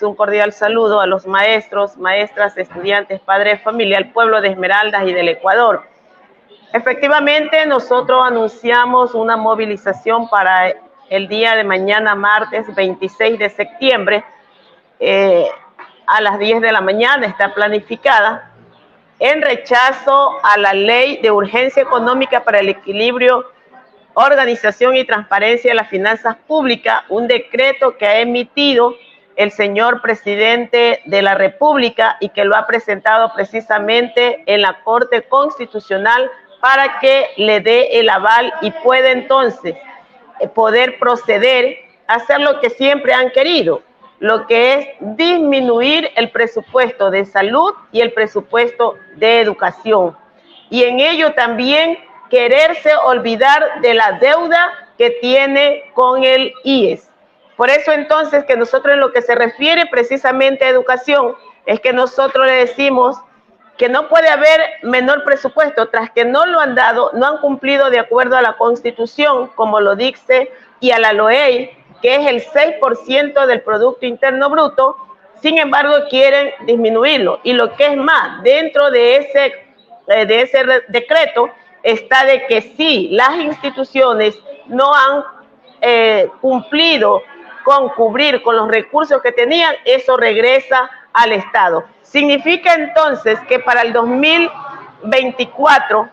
Un cordial saludo a los maestros, maestras, estudiantes, padres de familia, al pueblo de Esmeraldas y del Ecuador. Efectivamente, nosotros anunciamos una movilización para el día de mañana, martes 26 de septiembre, a las 10 de la mañana, está planificada, en rechazo a la Ley de Urgencia Económica para el Equilibrio, Organización y Transparencia de las Finanzas Públicas, un decreto que ha emitido el señor presidente de la República y que lo ha presentado precisamente en la Corte Constitucional para que le dé el aval y pueda entonces poder proceder a hacer lo que siempre han querido, lo que es disminuir el presupuesto de salud y el presupuesto de educación. Y en ello también quererse olvidar de la deuda que tiene con el IES. Por eso entonces que nosotros en lo que se refiere precisamente a educación, es que nosotros le decimos que no puede haber menor presupuesto, tras que no lo han dado, no han cumplido de acuerdo a la Constitución, como lo dice, y a la LOEI, que es el 6% del Producto Interno Bruto, sin embargo quieren disminuirlo. Y lo que es más, dentro de ese decreto está de que si las instituciones no han cumplido con cubrir con los recursos que tenían, eso regresa al Estado. Significa entonces que para el 2024,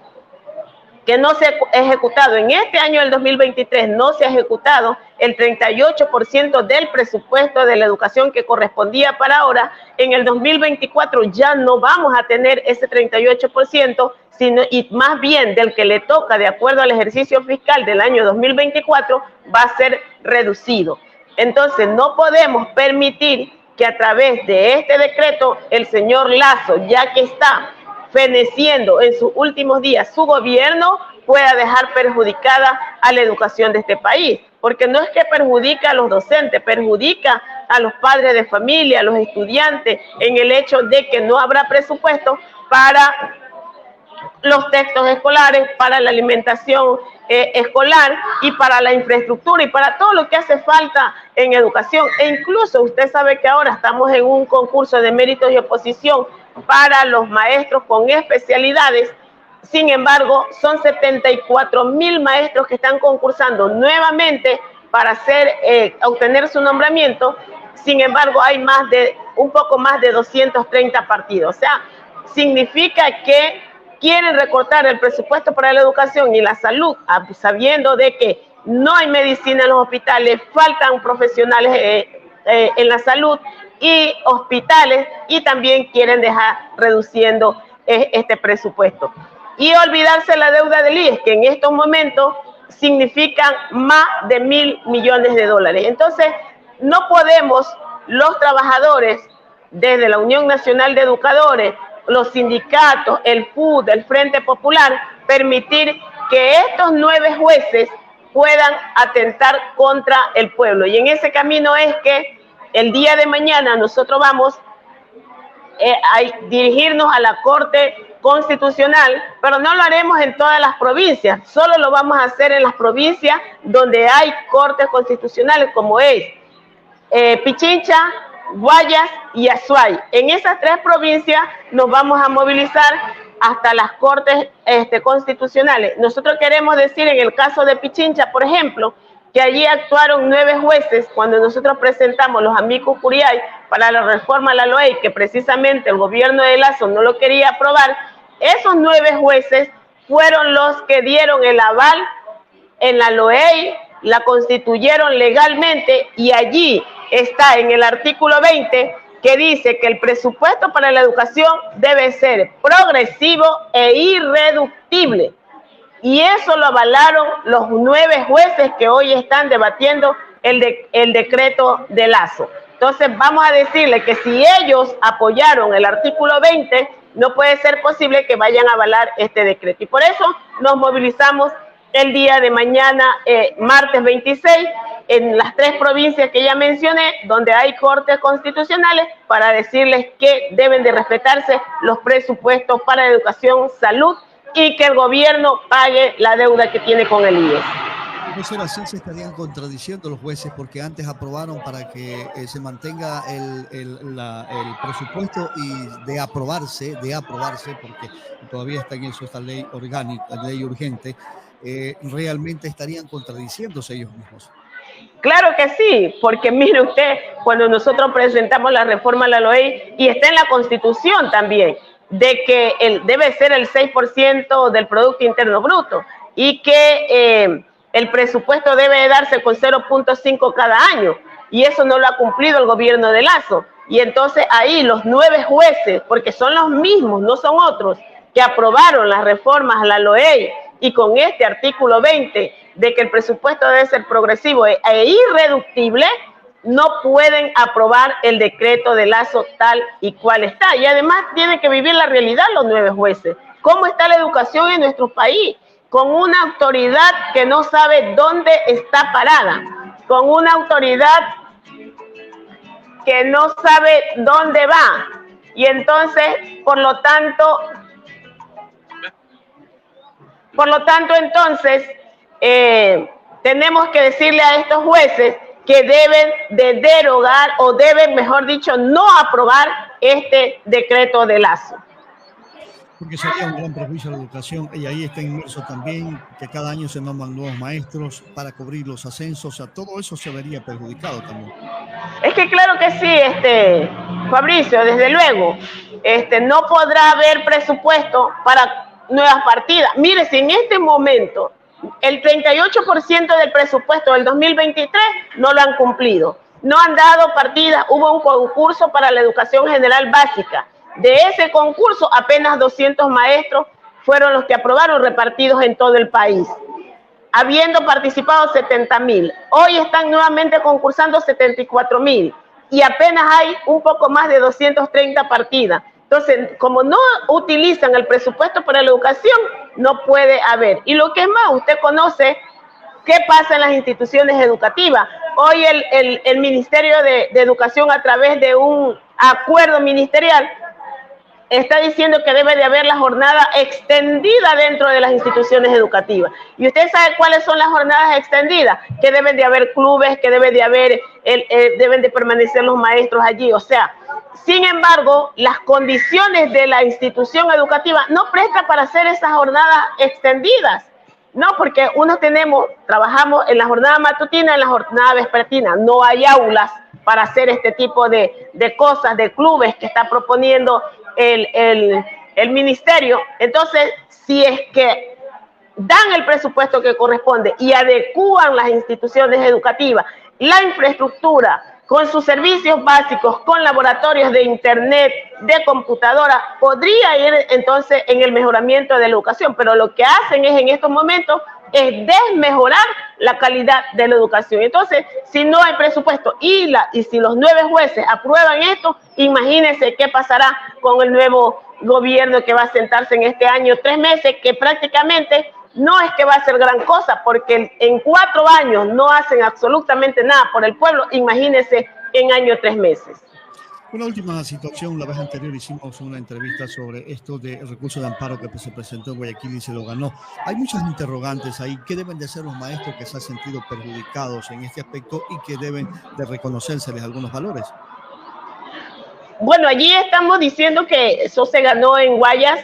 que no se ha ejecutado, en este año del 2023 no se ha ejecutado el 38% del presupuesto de la educación que correspondía para ahora, en el 2024 ya no vamos a tener ese 38%, sino, y más bien del que le toca de acuerdo al ejercicio fiscal del año 2024 va a ser reducido. Entonces no podemos permitir que a través de este decreto el señor Lasso, ya que está feneciendo en sus últimos días su gobierno, pueda dejar perjudicada a la educación de este país. Porque no es que perjudica a los docentes, perjudica a los padres de familia, a los estudiantes, en el hecho de que no habrá presupuesto para los textos escolares, para la alimentación escolar y para la infraestructura y para todo lo que hace falta en educación. E incluso usted sabe que ahora estamos en un concurso de méritos y oposición para los maestros con especialidades. Sin embargo, son 74,000 maestros que están concursando nuevamente para obtener su nombramiento. Sin embargo, hay un poco más de 230 partidos. O sea, significa que quieren recortar el presupuesto para la educación y la salud, sabiendo de que no hay medicina en los hospitales, faltan profesionales en la salud y hospitales, y también quieren dejar reduciendo este presupuesto. Y olvidarse la deuda del IES, que en estos momentos significan más de $1.000 millones. Entonces, no podemos los trabajadores, desde la Unión Nacional de Educadores, los sindicatos, el FUD, el Frente Popular, permitir que estos 9 jueces puedan atentar contra el pueblo. Y en ese camino es que el día de mañana nosotros vamos a dirigirnos a la Corte Constitucional, pero no lo haremos en todas las provincias, solo lo vamos a hacer en las provincias donde hay cortes constitucionales, como es Pichincha, Guayas y Azuay. En esas 3 provincias nos vamos a movilizar hasta las cortes constitucionales. Nosotros queremos decir, en el caso de Pichincha, por ejemplo, que allí actuaron 9 jueces cuando nosotros presentamos los amicus curiae para la reforma a la LOEI, que precisamente el gobierno de Lasso no lo quería aprobar. Esos 9 jueces fueron los que dieron el aval en la LOEI, la constituyeron legalmente, y allí está en el artículo 20 que dice que el presupuesto para la educación debe ser progresivo e irreductible. Y eso lo avalaron los 9 jueces que hoy están debatiendo el decreto de Lasso. Entonces vamos a decirle que si ellos apoyaron el artículo 20, no puede ser posible que vayan a avalar este decreto. Y por eso nos movilizamos el día de mañana, martes 26, en las 3 provincias que ya mencioné, donde hay cortes constitucionales, para decirles que deben de respetarse los presupuestos para educación, salud, y que el gobierno pague la deuda que tiene con el IES. No ser así, se estarían contradiciendo los jueces, porque antes aprobaron para que se mantenga el presupuesto, y de aprobarse, porque todavía está en eso esta ley orgánica, ley urgente, realmente estarían contradiciéndose ellos mismos. Claro que sí, porque mire usted, cuando nosotros presentamos la reforma a la ley, y está en la Constitución también, de que debe ser el 6% del Producto Interno Bruto, y que el presupuesto debe darse con 0.5 cada año, y eso no lo ha cumplido el gobierno de Lazo. Y entonces ahí los 9 jueces, porque son los mismos, no son otros, que aprobaron las reformas a la LOEI, y con este artículo 20 de que el presupuesto debe ser progresivo e irreductible, no pueden aprobar el decreto de Lazo tal y cual está. Y además tienen que vivir la realidad los 9 jueces. ¿Cómo está la educación en nuestro país? Con una autoridad que no sabe dónde está parada, con una autoridad que no sabe dónde va. Y entonces, por lo tanto, entonces, tenemos que decirle a estos jueces que deben de derogar, o deben, mejor dicho, no aprobar este decreto de Lazo. Porque sería un gran perjuicio a la educación, y ahí está inmerso también que cada año se nombran nuevos maestros para cubrir los ascensos, o sea, todo eso se vería perjudicado también. Es que claro que sí, Fabricio, desde luego, no podrá haber presupuesto para nuevas partidas. Mire, si en este momento el 38% del presupuesto del 2023 no lo han cumplido, no han dado partidas, hubo un concurso para la educación general básica. De ese concurso, apenas 200 maestros fueron los que aprobaron, repartidos en todo el país, habiendo participado 70,000. Hoy están nuevamente concursando 74,000, y apenas hay un poco más de 230 partidas. Entonces, como no utilizan el presupuesto para la educación, no puede haber. Y lo que es más, usted conoce qué pasa en las instituciones educativas. Hoy el Ministerio de Educación, a través de un acuerdo ministerial, está diciendo que debe de haber la jornada extendida dentro de las instituciones educativas. Y usted sabe cuáles son las jornadas extendidas, que deben de haber clubes, que deben de haber, deben de permanecer los maestros allí. O sea, sin embargo, las condiciones de la institución educativa no prestan para hacer esas jornadas extendidas. No, porque trabajamos en la jornada matutina, en la jornada vespertina. No hay aulas para hacer este tipo de cosas, de clubes que está proponiendo el ministerio. Entonces, si es que dan el presupuesto que corresponde y adecúan las instituciones educativas, la infraestructura, con sus servicios básicos, con laboratorios de internet, de computadora, podría ir entonces en el mejoramiento de la educación. Pero lo que hacen en estos momentos es desmejorar la calidad de la educación. Entonces, si no hay presupuesto y si los 9 jueces aprueban esto, imagínense qué pasará con el nuevo gobierno que va a sentarse en este año, 3 meses, que prácticamente no es que va a ser gran cosa, porque en 4 años no hacen absolutamente nada por el pueblo. Imagínense en año 3 meses. Una última situación, la vez anterior hicimos una entrevista sobre esto de recurso de amparo que se presentó en Guayaquil y se lo ganó. Hay muchas interrogantes ahí. ¿Qué deben de hacer los maestros que se han sentido perjudicados en este aspecto y que deben de reconocérseles algunos valores? Bueno, allí estamos diciendo que eso se ganó en Guayas,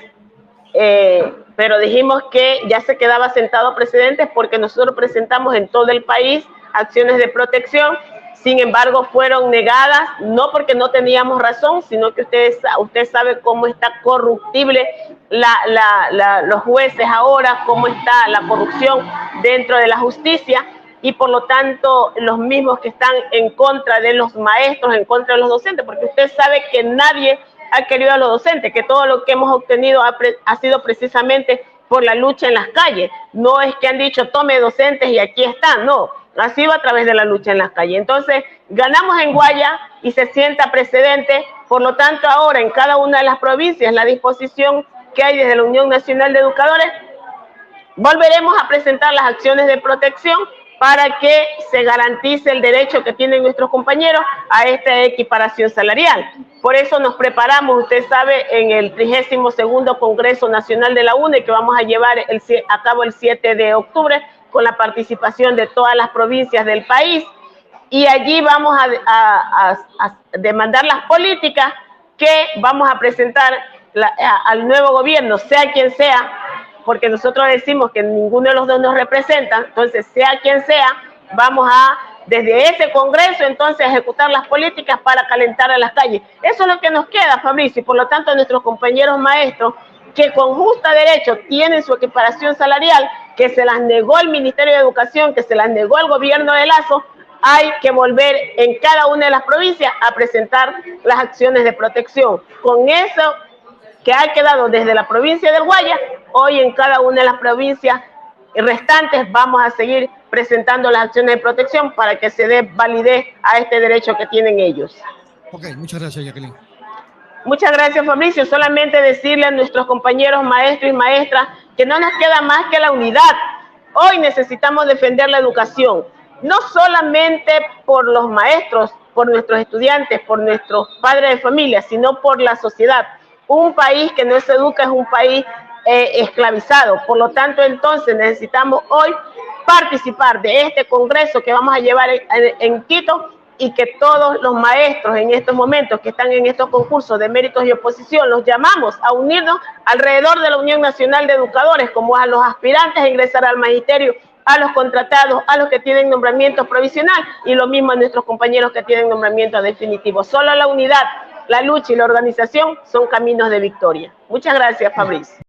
pero dijimos que ya se quedaba sentado precedentes, porque nosotros presentamos en todo el país acciones de protección. Sin embargo, fueron negadas, no porque no teníamos razón, sino que usted sabe cómo está corruptible los jueces ahora, cómo está la corrupción dentro de la justicia, y por lo tanto los mismos que están en contra de los maestros, en contra de los docentes, porque usted sabe que nadie ha querido a los docentes, que todo lo que hemos obtenido ha sido precisamente por la lucha en las calles. No es que han dicho tome docentes y aquí están, no. Ha sido a través de la lucha en las calles. Entonces, ganamos en Guaya y se sienta precedente. Por lo tanto, ahora en cada una de las provincias, la disposición que hay desde la Unión Nacional de Educadores, volveremos a presentar las acciones de protección para que se garantice el derecho que tienen nuestros compañeros a esta equiparación salarial. Por eso nos preparamos, usted sabe, en el 32º Congreso Nacional de la UNE, que vamos a llevar a cabo el 7 de octubre, con la participación de todas las provincias del país, y allí vamos a demandar las políticas que vamos a presentar al nuevo gobierno, sea quien sea, porque nosotros decimos que ninguno de los dos nos representa. Entonces, sea quien sea, vamos desde ese Congreso, entonces, ejecutar las políticas para calentar a las calles. Eso es lo que nos queda, Fabricio, y por lo tanto, nuestros compañeros maestros, que con justa derecho tienen su equiparación salarial, que se las negó el Ministerio de Educación, que se las negó el gobierno de Lazo, hay que volver en cada una de las provincias a presentar las acciones de protección. Con eso que ha quedado desde la provincia del Guaya, hoy en cada una de las provincias restantes vamos a seguir presentando las acciones de protección para que se dé validez a este derecho que tienen ellos. Ok, muchas gracias, Jacqueline. Muchas gracias, Fabricio. Solamente decirle a nuestros compañeros maestros y maestras que no nos queda más que la unidad. Hoy necesitamos defender la educación, no solamente por los maestros, por nuestros estudiantes, por nuestros padres de familia, sino por la sociedad. Un país que no se educa es un país esclavizado. Por lo tanto, entonces, necesitamos hoy participar de este congreso que vamos a llevar en Quito, y que todos los maestros en estos momentos que están en estos concursos de méritos y oposición, los llamamos a unirnos alrededor de la Unión Nacional de Educadores, como a los aspirantes a ingresar al magisterio, a los contratados, a los que tienen nombramiento provisional, y lo mismo a nuestros compañeros que tienen nombramiento definitivo. Solo la unidad, la lucha y la organización son caminos de victoria. Muchas gracias, Fabricio.